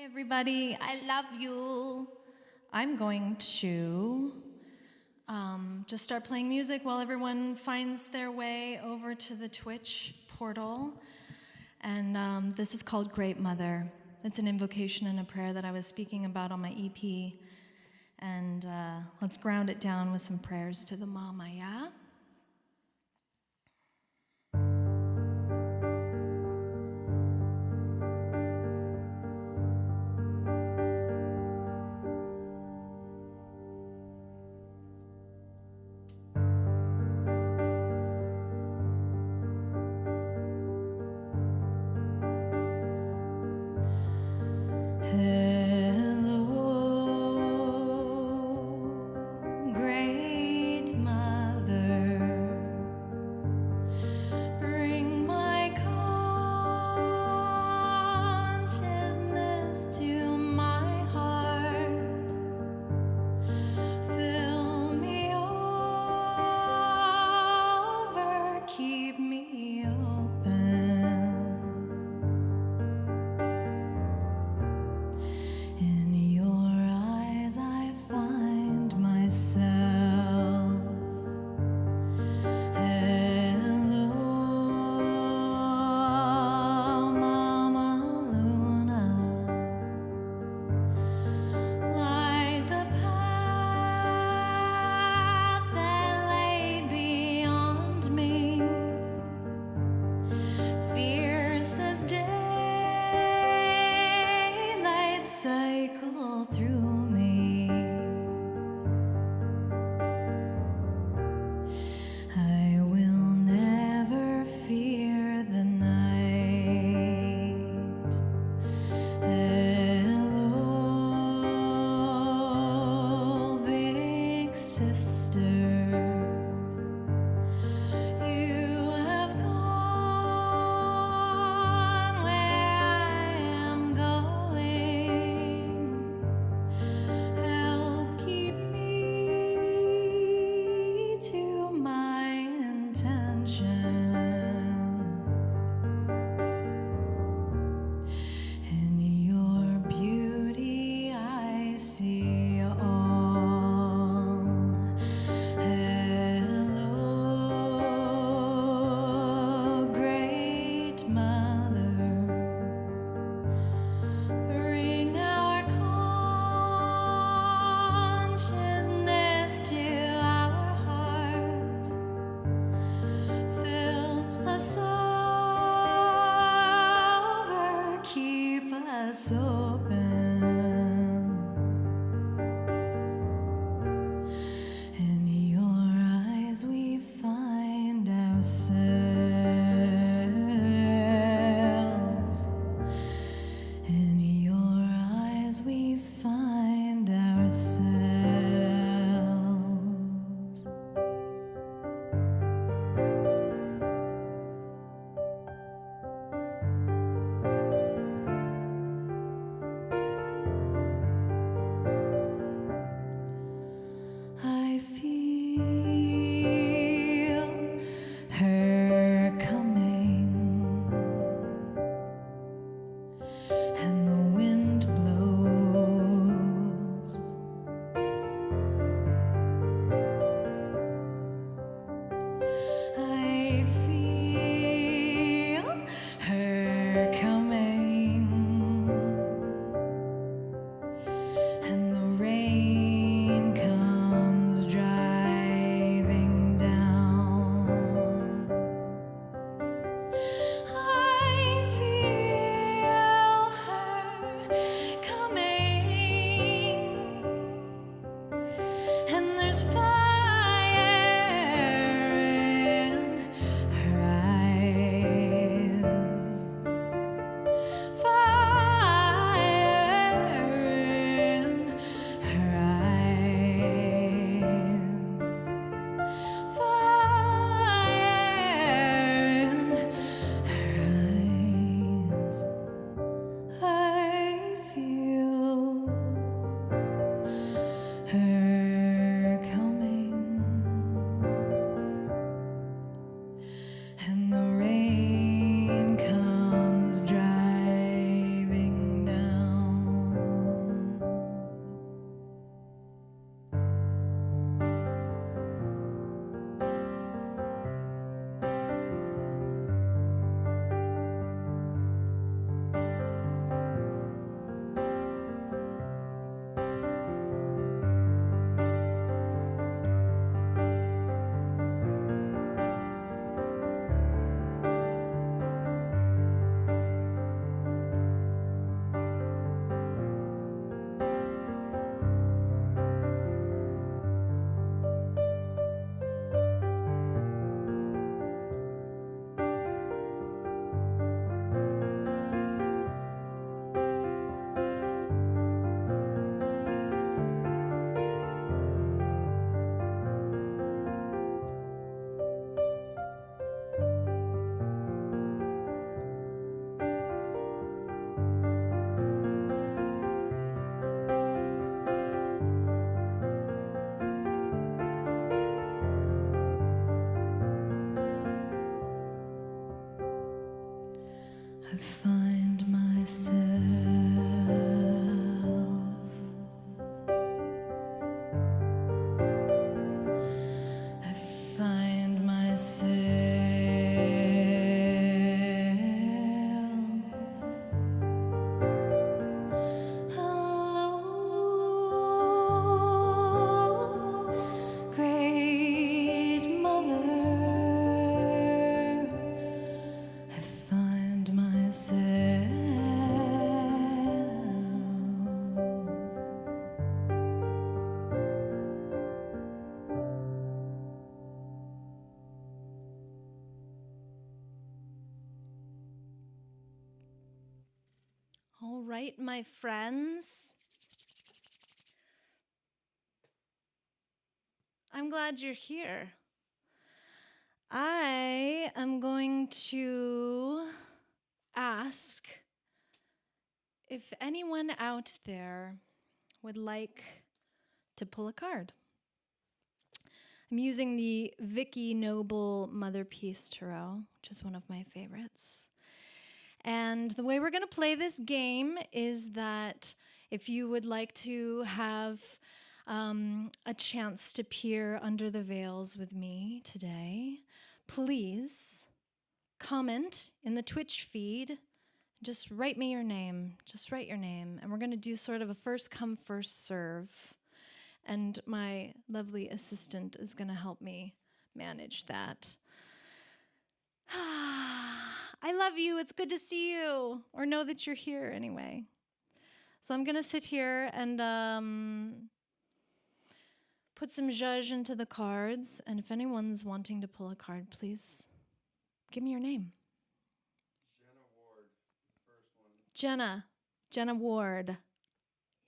Everybody. I love you. I'm going to just start playing music while everyone finds their way over to the Twitch portal. And this is called Great Mother. It's an invocation and a prayer that I was speaking about on my EP. And let's ground it down with some prayers to the Mama, yeah? I find myself. I find myself. Hello, great mother. I find myself. All right, my friends. I'm glad you're here. I am going to ask if anyone out there would like to pull a card. I'm using the Vicky Noble Mother Peace Tarot, which is one of my favorites. And the way we're going to play this game is that if you would like to have a chance to peer under the veils with me today, please comment in the Twitch feed. Just write me your name. Just write your name. And we're going to do sort of a first come, first serve. And my lovely assistant is going to help me manage that. I love you. It's good to see you. Or know that you're here anyway. So I'm going to sit here and put some zhuzh into the cards. And if anyone's wanting to pull a card, please give me your name. Jenna Ward, first one. Jenna Ward.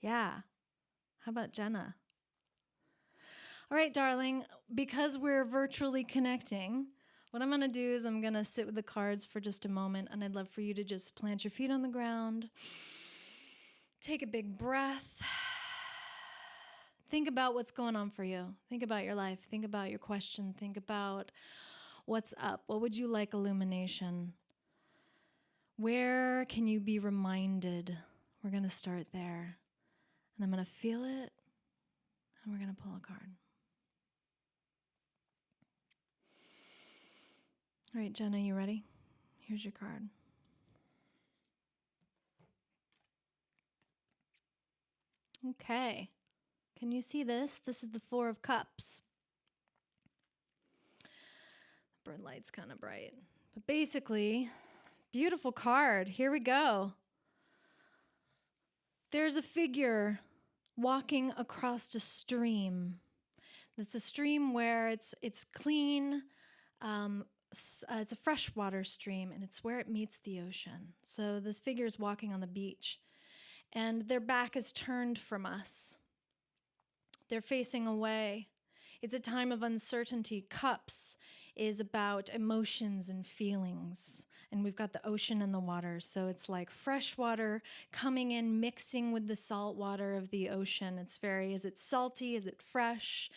Yeah. How about Jenna? All right, darling, because we're virtually connecting, what I'm going to do is I'm going to sit with the cards for just a moment, and I'd love for you to just plant your feet on the ground, take a big breath, think about what's going on for you, think about your life, think about your question, think about what's up. What would you like illumination? Where can you be reminded? We're going to start there, and I'm going to feel it, and we're going to pull a card. All right, Jenna, you ready? Here's your card. Okay. Can you see this? This is the Four of Cups. The burn light's kind of bright. But basically, beautiful card. Here we go. There's a figure walking across a stream. It's a stream where it's clean, it's a freshwater stream, and it's where it meets the ocean. So this figure is walking on the beach, and their back is turned from us. They're facing away. It's a time of uncertainty. Cups is about emotions and feelings, and we've got the ocean and the water. So it's like fresh water coming in, mixing with the salt water of the ocean. Is it salty? Is it fresh?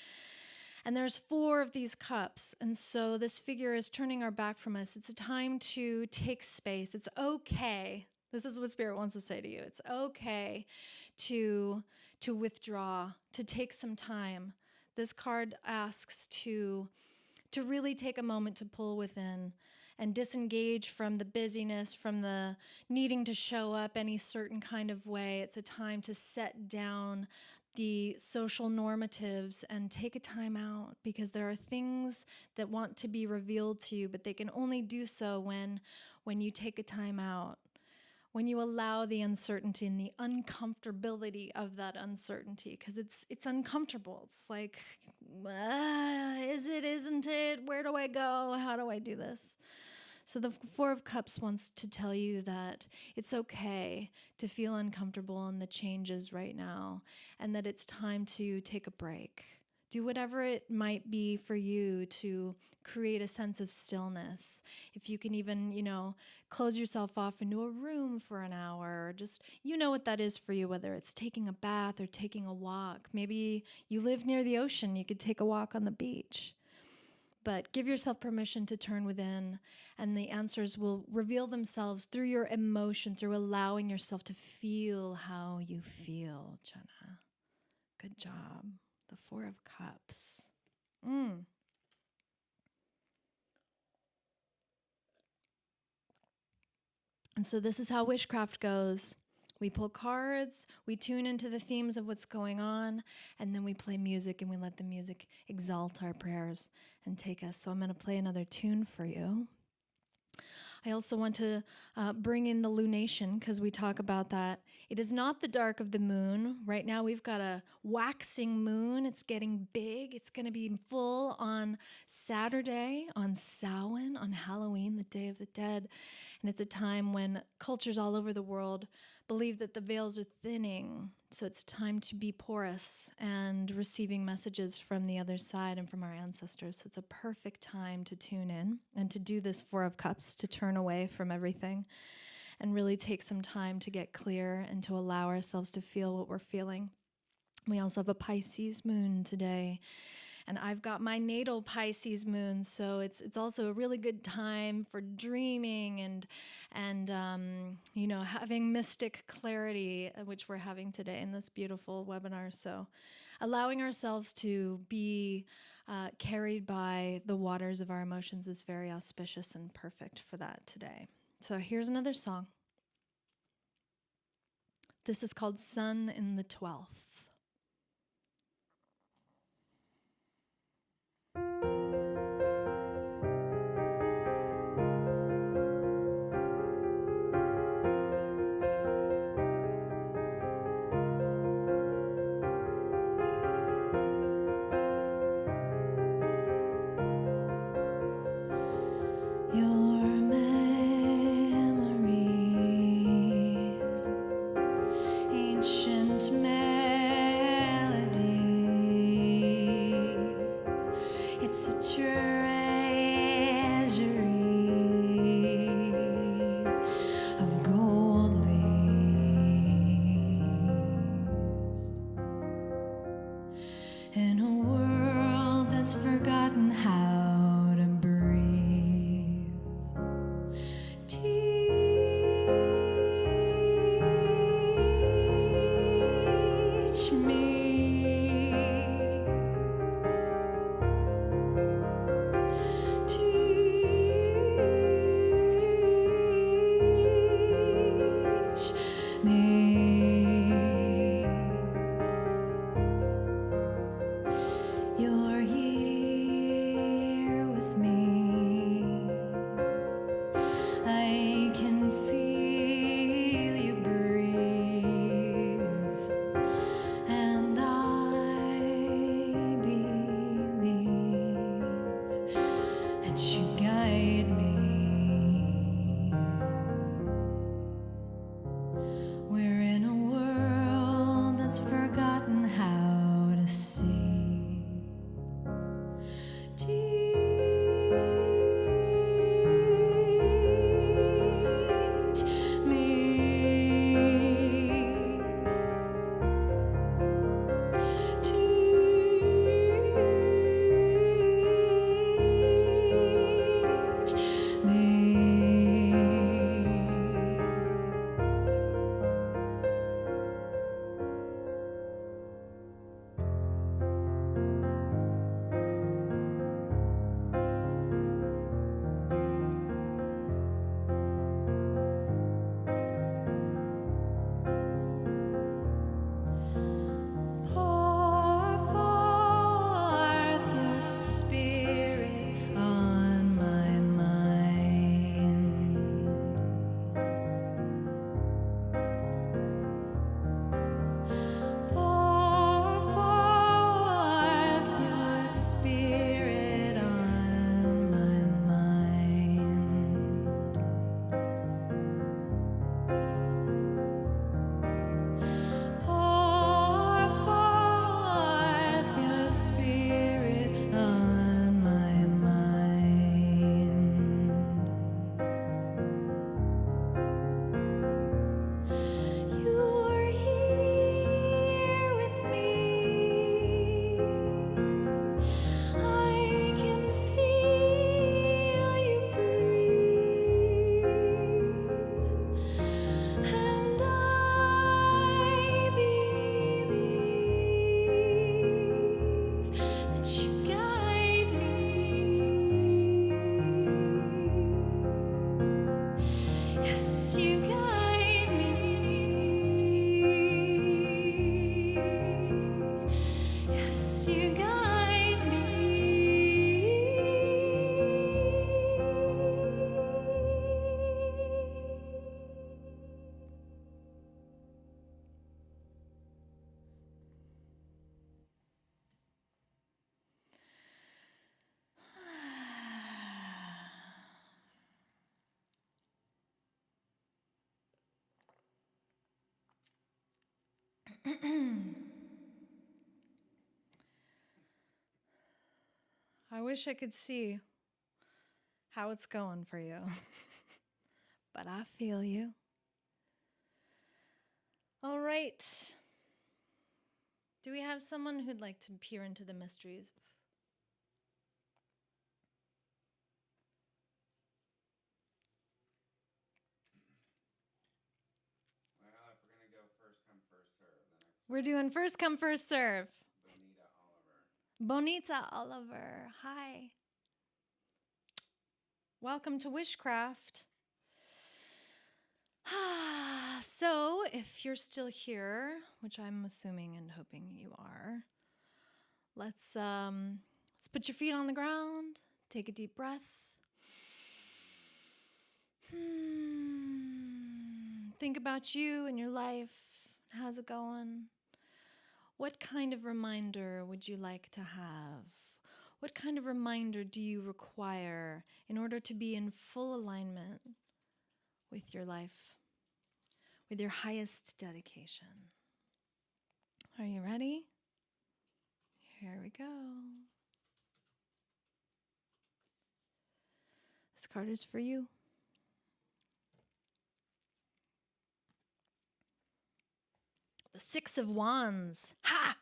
And there's 4 of these cups. And so this figure is turning our back from us. It's a time to take space. It's okay. This is what Spirit wants to say to you. It's okay to withdraw, to take some time. This card asks to really take a moment to pull within and disengage from the busyness, from the needing to show up any certain kind of way. It's a time to set down the social normatives and take a time out, because there are things that want to be revealed to you, but they can only do so when you take a time out, when you allow the uncertainty and the uncomfortability of that uncertainty, because it's uncomfortable. It's like, is it, isn't it? Where do I go? How do I do this? So the Four of Cups wants to tell you that it's okay to feel uncomfortable in the changes right now, and that it's time to take a break. Do whatever it might be for you to create a sense of stillness. If you can even, close yourself off into a room for an hour, or just, what that is for you, whether it's taking a bath or taking a walk. Maybe you live near the ocean, you could take a walk on the beach. But give yourself permission to turn within And the answers will reveal themselves through your emotion, through allowing yourself to feel how you feel, Jenna. Good job. The Four of Cups. And so this is how WishCraft goes. We pull cards, we tune into the themes of what's going on, and then we play music and we let the music exalt our prayers and take us. So I'm going to play another tune for you. I also want to bring in the lunation because we talk about that. It is not the dark of the moon. Right now we've got a waxing moon. It's getting big. It's going to be full on Saturday, on Samhain, on Halloween, the Day of the Dead. And it's a time when cultures all over the world believe that the veils are thinning. So it's time to be porous and receiving messages from the other side and from our ancestors. So it's a perfect time to tune in and to do this Four of Cups, to turn away from everything and really take some time to get clear and to allow ourselves to feel what we're feeling. We also have a Pisces moon today. And I've got my natal Pisces moon, so it's also a really good time for dreaming and having mystic clarity, which we're having today in this beautiful webinar. So allowing ourselves to be carried by the waters of our emotions is very auspicious and perfect for that today. So here's another song. This is called Sun in the 12th. Your memories, ancient melodies, it's a treasury of gold leaves. In a world that's forgotten how to breathe, teach me, teach me. You're here. I wish I could see how it's going for you. But I feel you. All right. Do we have someone who'd like to peer into the mysteries? Well, if we're gonna go first come, first serve, the next We're doing first come, first serve. Bonita Oliver. Bonita Oliver, hi. Welcome to WishCraft. So, if you're still here, which I'm assuming and hoping you are, let's put your feet on the ground, take a deep breath. Think about you and your life. How's it going? What kind of reminder would you like to have? What kind of reminder do you require in order to be in full alignment with your life, with your highest dedication? Are you ready? Here we go. This card is for you. The Six of Wands. Ha!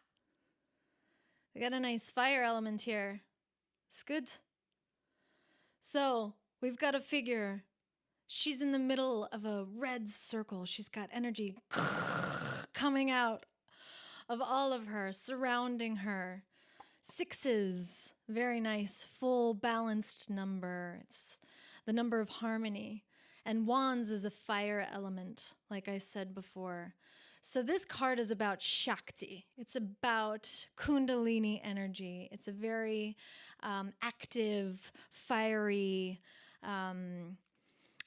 We got a nice fire element here. It's good. So we've got a figure. She's in the middle of a red circle. She's got energy coming out of all of her, surrounding her. Sixes, very nice, full balanced number. It's the number of harmony. And wands is a fire element, like I said before. So this card is about Shakti. It's about Kundalini energy. It's a very active, fiery,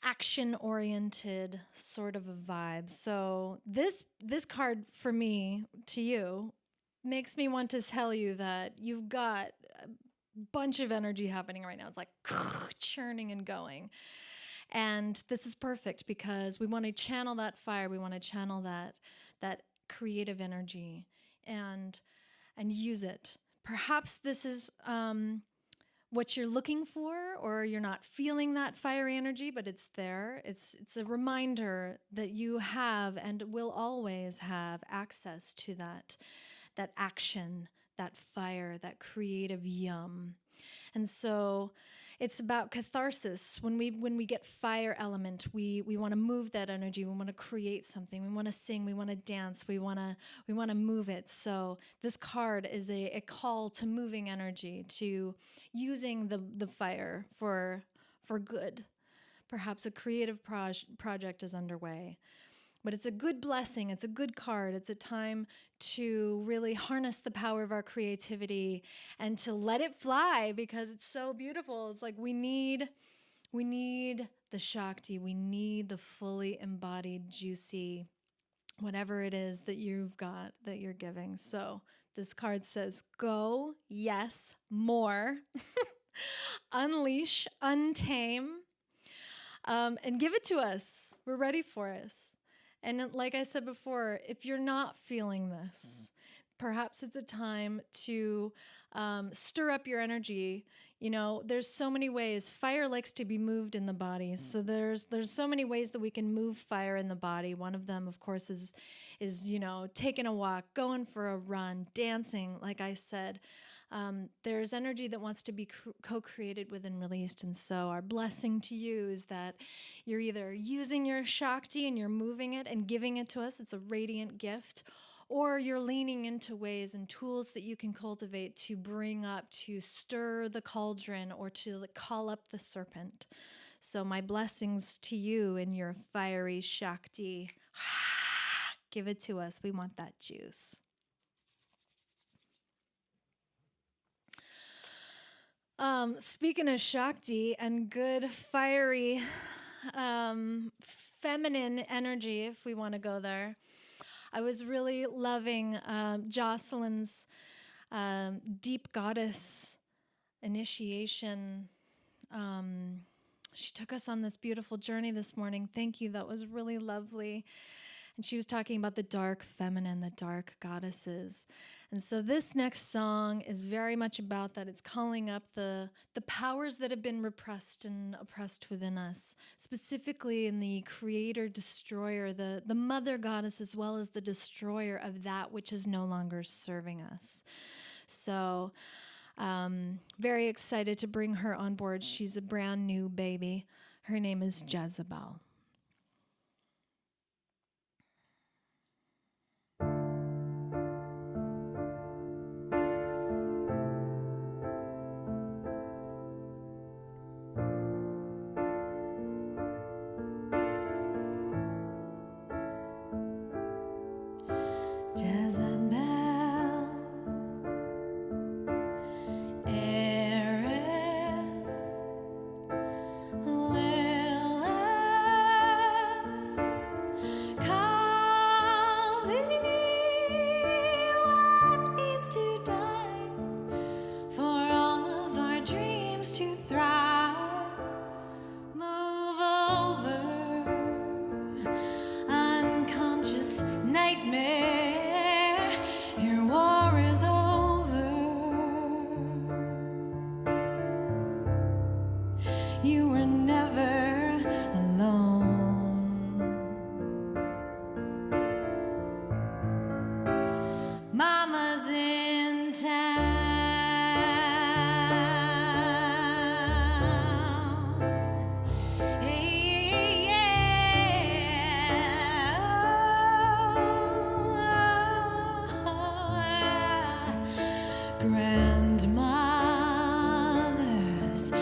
action-oriented sort of a vibe. So this card for me, to you, makes me want to tell you that you've got a bunch of energy happening right now. It's like churning and going. And this is perfect because we want to channel that fire. We want to channel that creative energy and use it. Perhaps this is what you're looking for, or you're not feeling that fiery energy, but it's there. It's a reminder that you have and will always have access to that action, that fire, that creative yum. And so it's about catharsis. When we get fire element, we want to move that energy. We want to create something. We want to sing. We want to dance. We want to move it. So this card is a call to moving energy, to using the fire for good. Perhaps a creative project is underway. But it's a good blessing. It's a good card. It's a time to really harness the power of our creativity and to let it fly because it's so beautiful. It's like we need the Shakti. We need the fully embodied, juicy, whatever it is that you've got, that you're giving. So this card says, go, yes, more. Unleash, untame, and give it to us. We're ready for us. And like I said before, if you're not feeling this, perhaps it's a time to stir up your energy. You know, there's so many ways. Fire likes to be moved in the body. So there's so many ways that we can move fire in the body. One of them, of course, is you know, taking a walk, going for a run, dancing, like I said. There's energy that wants to be co-created with and released. And so our blessing to you is that you're either using your Shakti and you're moving it and giving it to us. It's a radiant gift. Or you're leaning into ways and tools that you can cultivate to bring up, to stir the cauldron or to call up the serpent. So my blessings to you in your fiery Shakti. Give it to us. We want that juice. Speaking of Shakti and good, fiery, feminine energy, if we want to go there, I was really loving Jocelyn's deep goddess initiation. She took us on this beautiful journey this morning. Thank you. That was really lovely. And she was talking about the dark feminine, the dark goddesses. And so this next song is very much about that. It's calling up the powers that have been repressed and oppressed within us, specifically in the creator, destroyer, the mother goddess, as well as the destroyer of that which is no longer serving us. So very excited to bring her on board. She's a brand new baby. Her name is Jezebel. Jezebel, heiress, Lilith, Kali, what needs to die for all of our dreams to thrive? Move over, unconscious nightmare. Your war is over. You were never alone. Mama's in town. Grandmothers,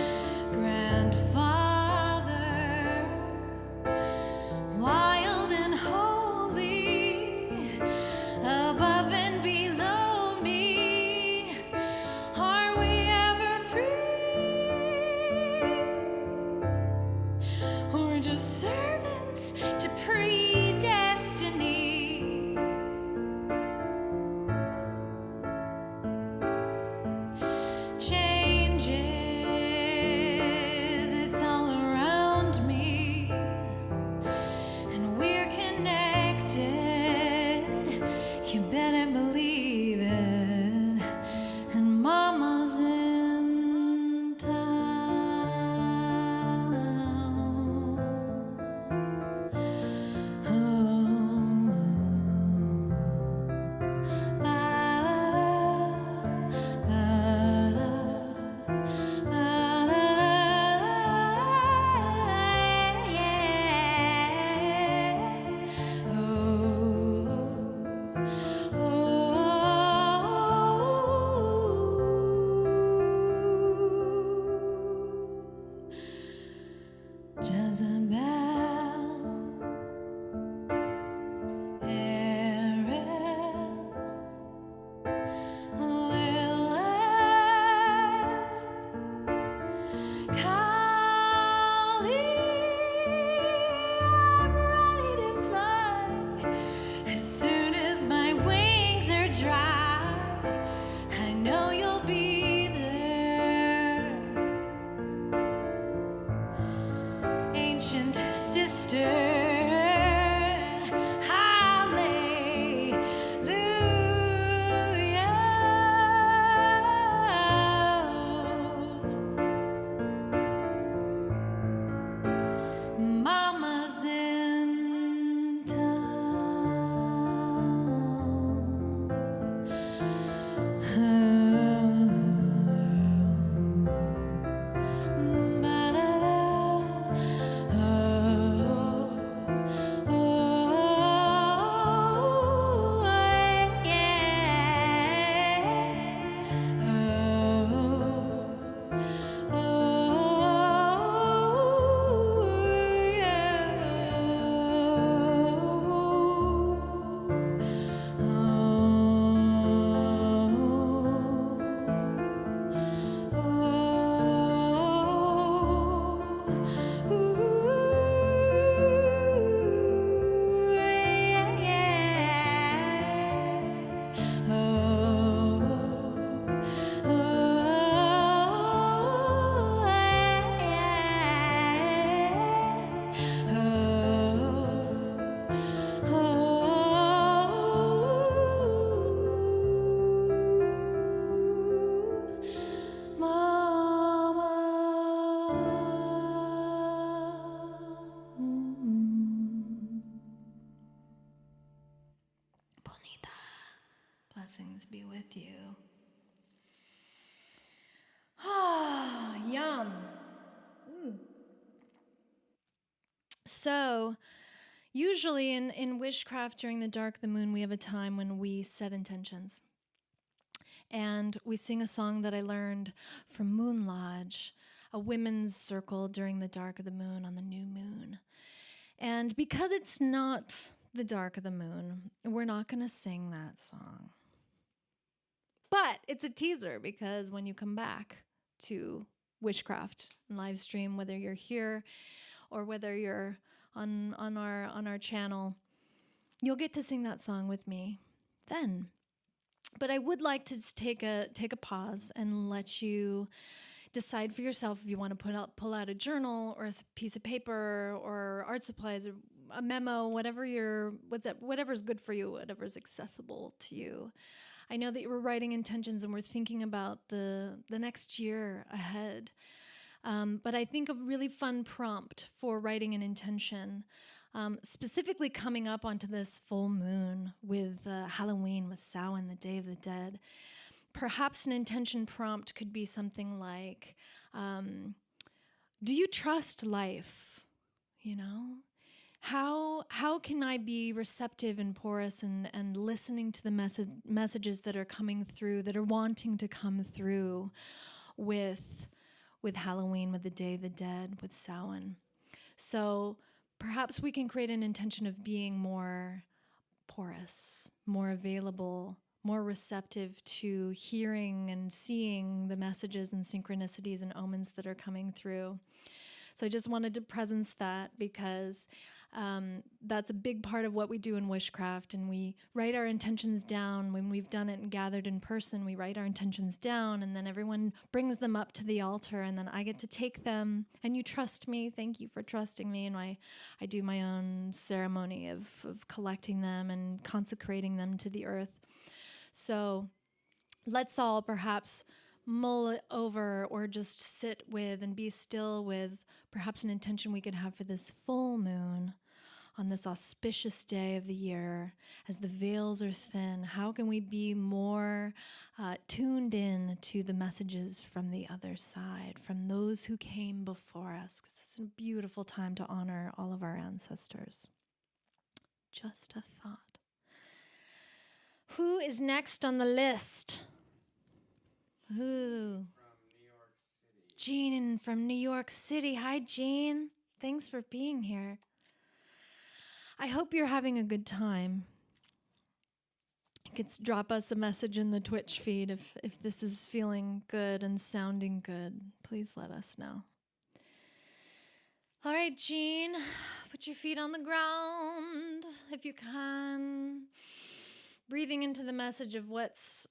grandfathers, wild and holy, above and below me. Are we ever free? Or just servants to predestiny? Changes, it's all around me, and we're connected. You better believe it. And Mama's in town. Oh, blessings be with you. Ah, yum. So, usually in WishCraft during the dark of the moon, we have a time when we set intentions. And we sing a song that I learned from Moon Lodge, a women's circle during the dark of the moon on the new moon. And because it's not the dark of the moon, we're not going to sing that song. But it's a teaser because when you come back to WishCraft and live stream, whether you're here or whether you're on our channel, you'll get to sing that song with me then. But I would like to just take a pause and let you decide for yourself if you want to pull out a journal or a piece of paper or art supplies or a memo, whatever's good for you, whatever's accessible to you. I know that you were writing intentions and we're thinking about the next year ahead. But I think a really fun prompt for writing an intention, specifically coming up onto this full moon with Halloween, with Samhain, the Day of the Dead. Perhaps an intention prompt could be something like, do you trust life? You know? How can I be receptive and porous and listening to the messages that are coming through, that are wanting to come through with Halloween, with the Day of the Dead, with Samhain? So perhaps we can create an intention of being more porous, more available, more receptive to hearing and seeing the messages and synchronicities and omens that are coming through. So I just wanted to presence that because that's a big part of what we do in WishCraft, and we write our intentions down. When we've done it and gathered in person, we write our intentions down, and then everyone brings them up to the altar, and then I get to take them, and you trust me. Thank you for trusting me, and I do my own ceremony of collecting them and consecrating them to the earth. So let's all perhaps mull it over or just sit with and be still with perhaps an intention we could have for this full moon on this auspicious day of the year. As the veils are thin, how can we be more tuned in to the messages from the other side, from those who came before us? 'Cause it's a beautiful time to honor all of our ancestors. Just a thought. Who is next on the list? Who? From New York City. Jean from New York City. Hi, Jean. Thanks for being here. I hope you're having a good time. You could drop us a message in the Twitch feed if this is feeling good and sounding good. Please let us know. All right, Jean, put your feet on the ground if you can. Breathing into the message of what's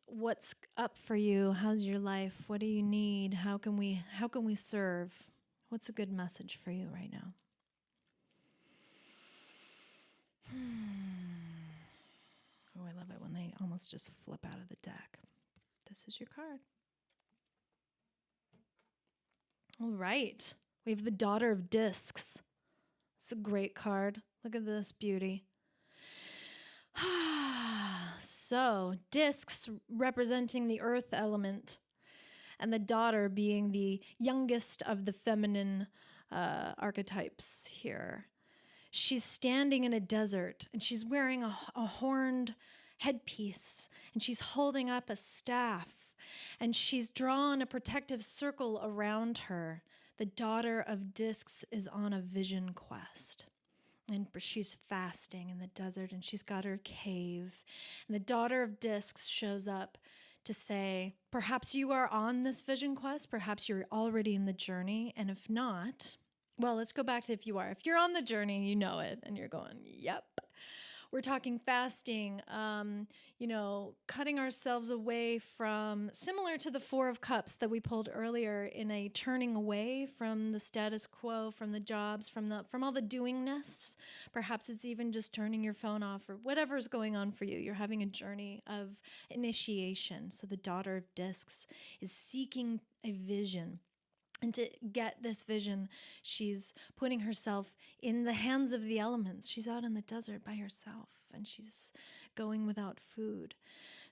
up for you. How's your life? What do you need? How can we serve? What's a good message for you right now? Oh, I love it when they almost just flip out of the deck. This is your card. All right. We have the Daughter of Discs. It's a great card. Look at this beauty. So, discs representing the earth element, and the daughter being the youngest of the feminine archetypes here. She's standing in a desert, and she's wearing a horned headpiece, and she's holding up a staff, and she's drawn a protective circle around her. The Daughter of Discs is on a vision quest. And she's fasting in the desert, and she's got her cave. And the Daughter of Discs shows up to say, perhaps you are on this vision quest, perhaps you're already in the journey, and if not, well, let's go back to if you are. If you're on the journey, you know it, and you're going, yep. We're talking fasting, cutting ourselves away from, similar to the Four of Cups that we pulled earlier, in a turning away from the status quo, from the jobs, from all the doingness. Perhaps it's even just turning your phone off or whatever's going on for you. You're having a journey of initiation. So the Daughter of Discs is seeking a vision. And to get this vision, she's putting herself in the hands of the elements. She's out in the desert by herself, and she's going without food.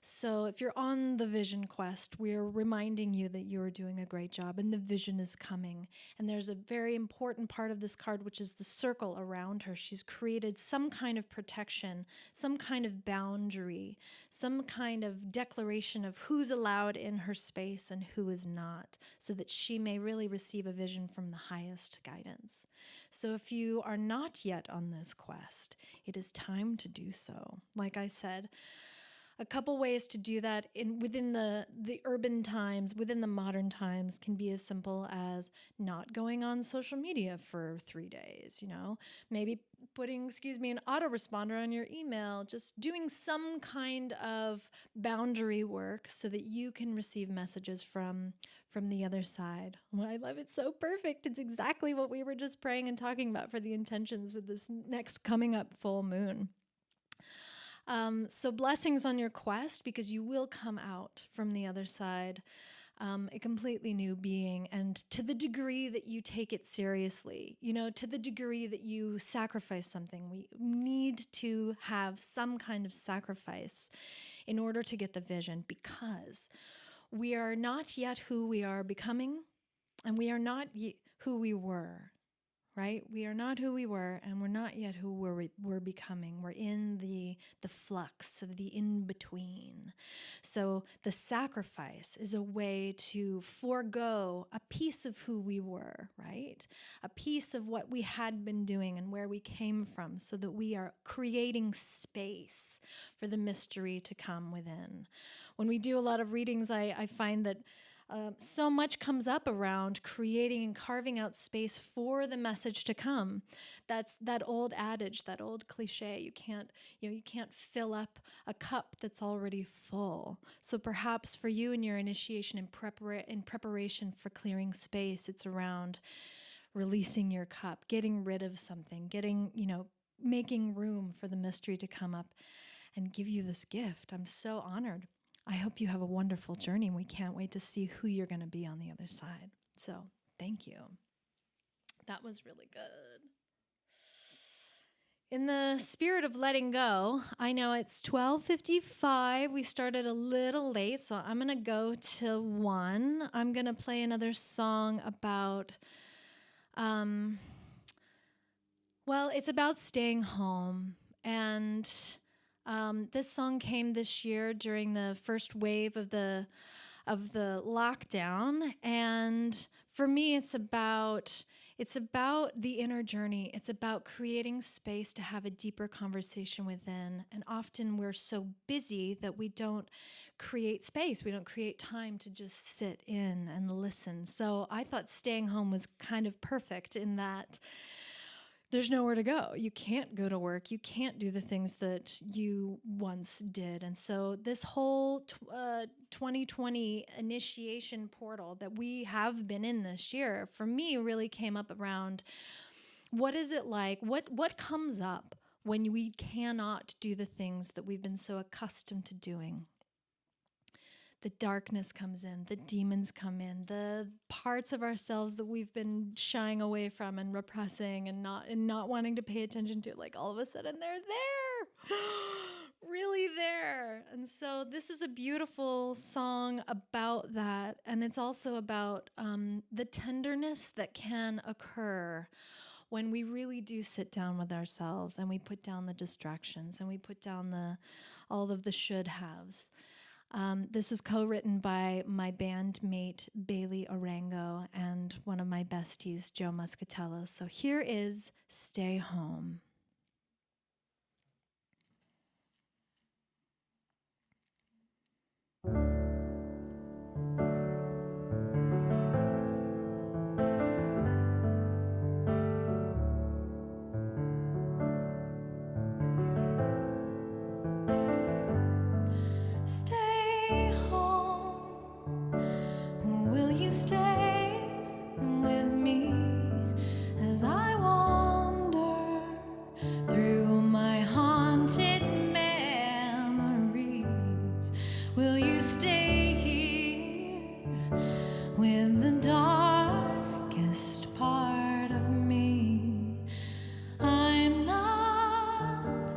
So if you're on the vision quest, we're reminding you that you're doing a great job and the vision is coming. And there's a very important part of this card, which is the circle around her. She's created some kind of protection, some kind of boundary, some kind of declaration of who's allowed in her space and who is not, so that she may really receive a vision from the highest guidance. So if you are not yet on this quest, it is time to do so. Like I said, a couple ways to do that within the urban times, within the modern times, can be as simple as not going on social media for 3 days, maybe putting, an autoresponder on your email, just doing some kind of boundary work so that you can receive messages from the other side. Well, I love it. So perfect. It's exactly what we were just praying and talking about for the intentions with this next coming up full moon. So blessings on your quest, because you will come out from the other side a completely new being. And to the degree that you take it seriously, to the degree that you sacrifice something, we need to have some kind of sacrifice in order to get the vision, because we are not yet who we are becoming, and we are not who we were. Right? We are not who we were, and we're not yet who we're becoming. We're in the flux of the in-between. So the sacrifice is a way to forego a piece of who we were, right? A piece of what we had been doing and where we came from, so that we are creating space for the mystery to come within. When we do a lot of readings, I find that so much comes up around creating and carving out space for the message to come. That's that old adage, that old cliche. You can't fill up a cup that's already full. So perhaps for you in your initiation in preparation for clearing space, it's around releasing your cup, getting rid of something, making room for the mystery to come up and give you this gift. I'm so honored. I hope you have a wonderful journey. We can't wait to see who you're going to be on the other side. So thank you. That was really good. In the spirit of letting go, I know it's 12:55. We started a little late, so I'm going to go to 1. I'm going to play another song about, it's about staying home. And this song came this year during the first wave of the lockdown, and for me, it's about the inner journey. It's about creating space to have a deeper conversation within. And often we're so busy that we don't create space. We don't create time to just sit in and listen. So I thought staying home was kind of perfect in that there's nowhere to go. You can't go to work. You can't do the things that you once did. And so this whole 2020 initiation portal that we have been in this year, for me, really came up around what is it like? What comes up when we cannot do the things that we've been so accustomed to doing? The darkness comes in, the demons come in, the parts of ourselves that we've been shying away from and repressing and not wanting to pay attention to, like all of a sudden they're there, really there. And so this is a beautiful song about that, and it's also about the tenderness that can occur when we really do sit down with ourselves and we put down the distractions and we put down all of the should-haves. This was co-written by my bandmate, Bailey Orango, and one of my besties, Joe Muscatello. So here is Stay Home. Stay home. Will you stay with me as I wander through my haunted memories? Will you stay here with the darkest part of me? I'm not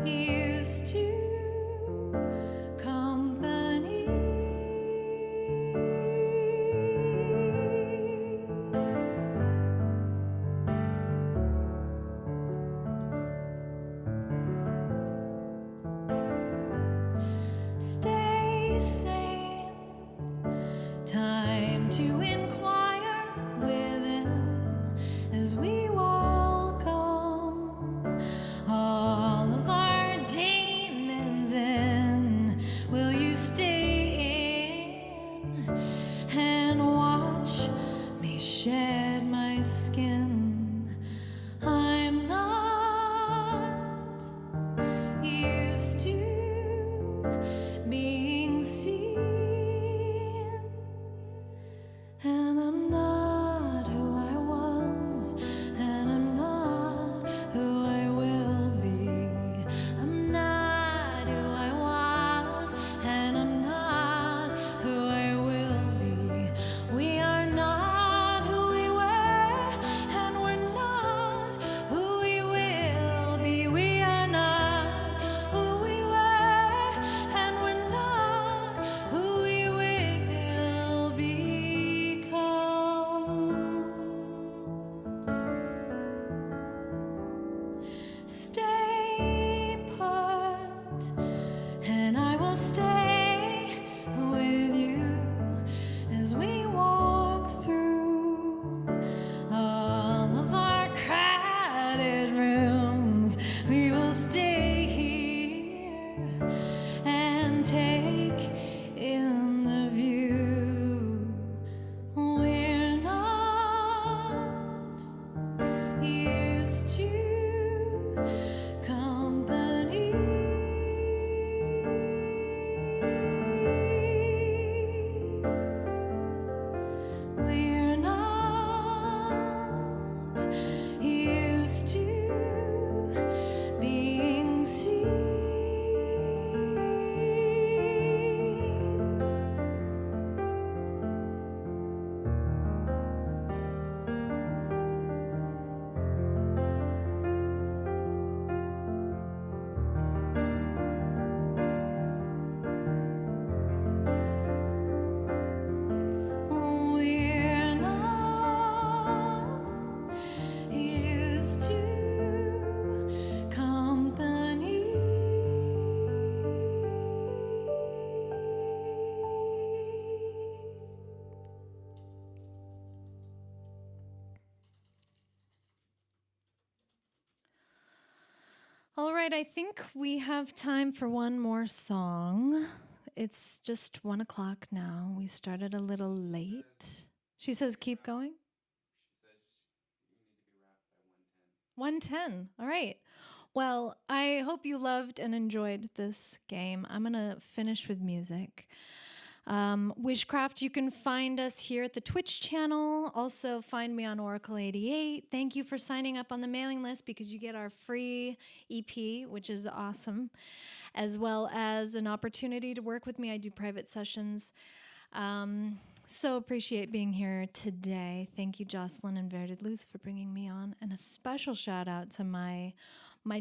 used to be sane. Time to inquire within as we welcome all of our demons in. Will you stay in and watch me shed my skin? I'm not used to being seen, and I'm not who I was, and I'm not who I will be. I'm not who I was, and I'm not who I will be. We are not who we were, and we're not who we will be. We are not who we were, and we're not who we will become. Stay put, and I will stay with you as we walk through all of our crowded rooms. We will stay here and take in the view. We're not used to company. We're not used to being seen. We're not used to company. All right, I think we have time for one more song. It's just 1 o'clock now. We started a little late. She says, keep going. She says you need to be wrapped by 1:10. 1:10. All right. Well, I hope you loved and enjoyed this game. I'm going to finish with music. WishCraft, you can find us here at the Twitch channel. Also, find me on Oracle 88. Thank you for signing up on the mailing list because you get our free EP, which is awesome, as well as an opportunity to work with me. I do private sessions. So appreciate being here today. Thank you, Jocelyn and Verded Luce, for bringing me on. And a special shout out to my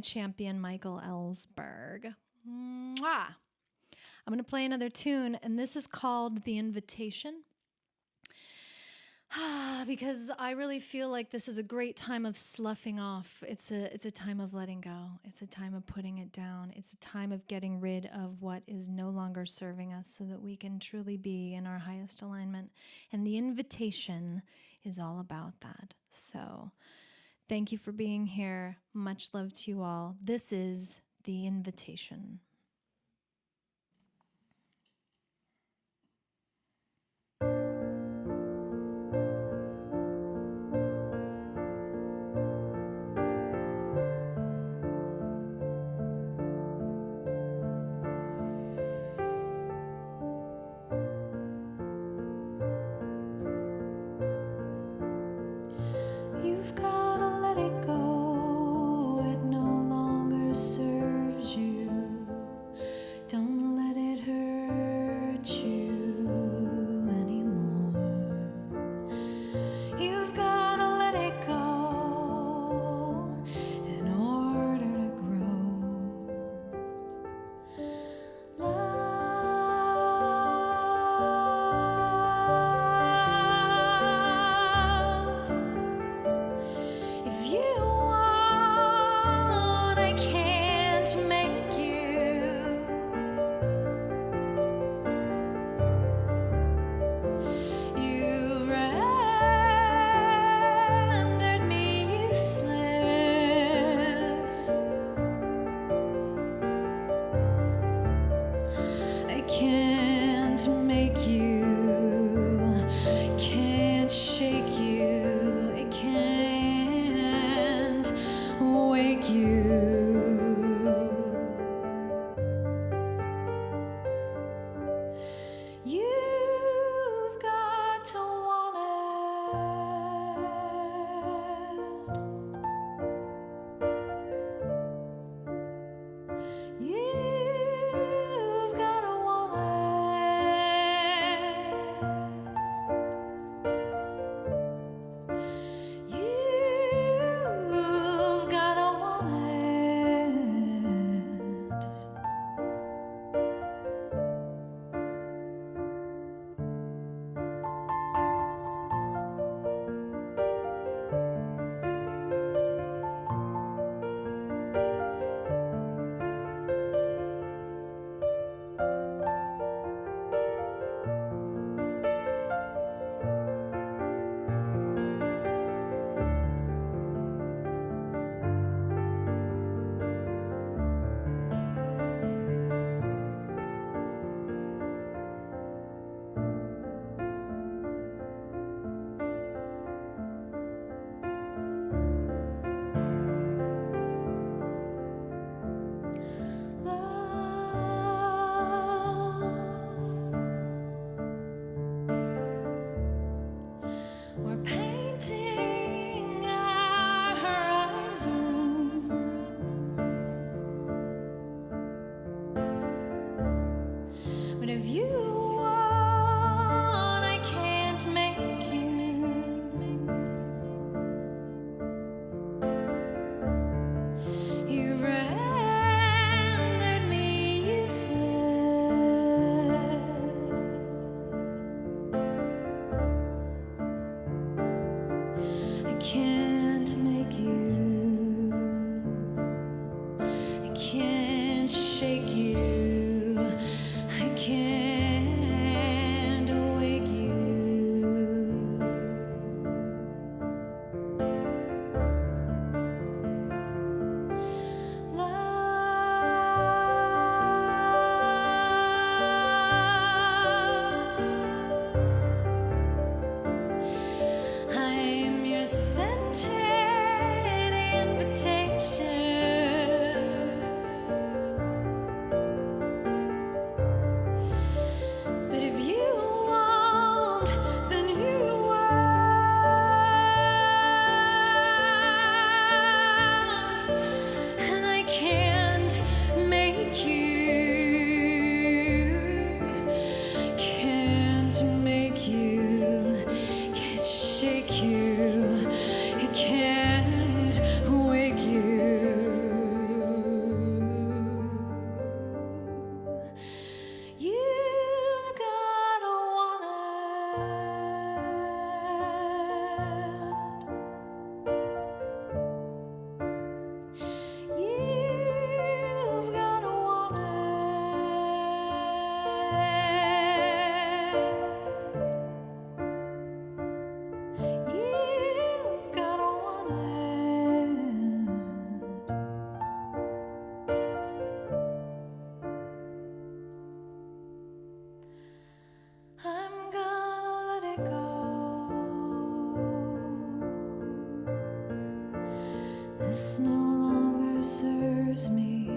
champion, Michael Ellsberg. Mwah! I'm going to play another tune, and this is called The Invitation. Because I really feel like this is a great time of sloughing off. It's a time of letting go. It's a time of putting it down. It's a time of getting rid of what is no longer serving us so that we can truly be in our highest alignment. And the invitation is all about that. So thank you for being here. Much love to you all. This is The Invitation. You've gotta let it go, it no longer serves you. can't make you, can't shake you, it can't wake you. You've got to want it. You've got to want it. You've got to want it. We're painting our horizons, but if you want, I can't make you. You've rendered me useless. I can't make you, I can't shake you, I can't wake you. I'm your scented invitation, but if you want, then you want, and I can't make you, can't make you, can't shake you, it can't wake you. You've got to want it. You've got to want it. You've got to want it. I'm gonna let it go. This no longer serves me.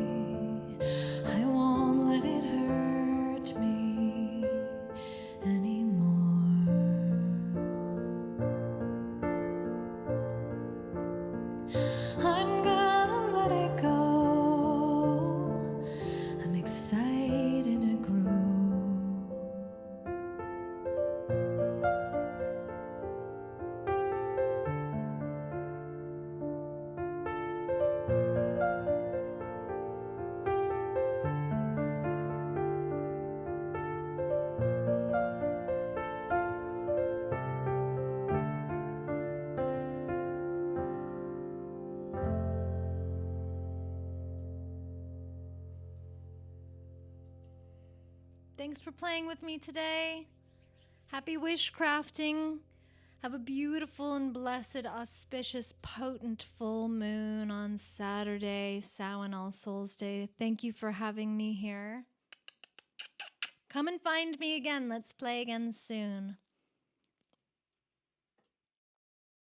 I won't let it hurt me anymore. I'm gonna let it go. I'm excited to grow. Thanks for playing with me today. Happy wishcrafting. Have a beautiful and blessed, auspicious, potent full moon on Saturday, Samhain All Souls Day. Thank you for having me here. Come and find me again. Let's play again soon.